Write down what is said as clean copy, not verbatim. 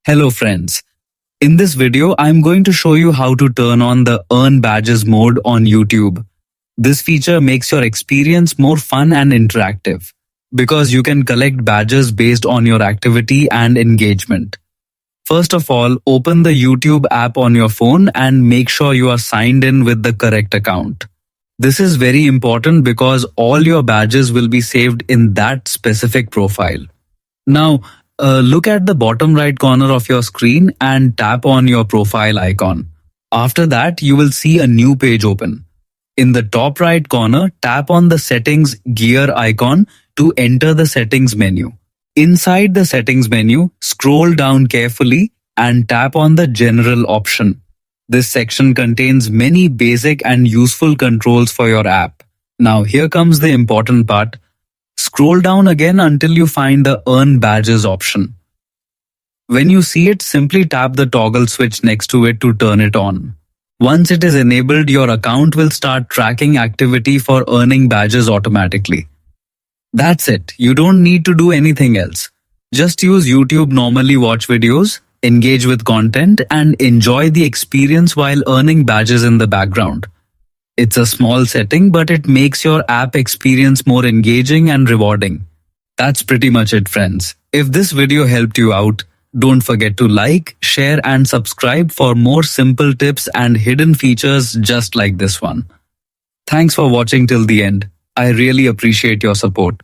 Hello friends. In this video, I'm going to show you how to turn on the Earn Badges mode on YouTube. This feature makes your experience more fun and interactive because you can collect badges based on your activity and engagement. First of all, open the YouTube app on your phone and make sure you are signed in with the correct account. This is very important because all your badges will be saved in that specific profile. Now, look at the bottom right corner of your screen and tap on your profile icon. After that, you will see a new page open. In the top right corner, tap on the settings gear icon to enter the settings menu. Inside the settings menu, scroll down carefully and tap on the general option. This section contains many basic and useful controls for your app. Now here comes the important part. Scroll down again until you find the Earn Badges option. When you see it, simply tap the toggle switch next to it to turn it on. Once it is enabled, your account will start tracking activity for earning badges automatically. That's it. You don't need to do anything else. Just use YouTube normally, watch videos, engage with content, and enjoy the experience while earning badges in the background. It's a small setting, but it makes your app experience more engaging and rewarding. That's pretty much it, friends. If this video helped you out, don't forget to like, share, and subscribe for more simple tips and hidden features just like this one. Thanks for watching till the end. I really appreciate your support.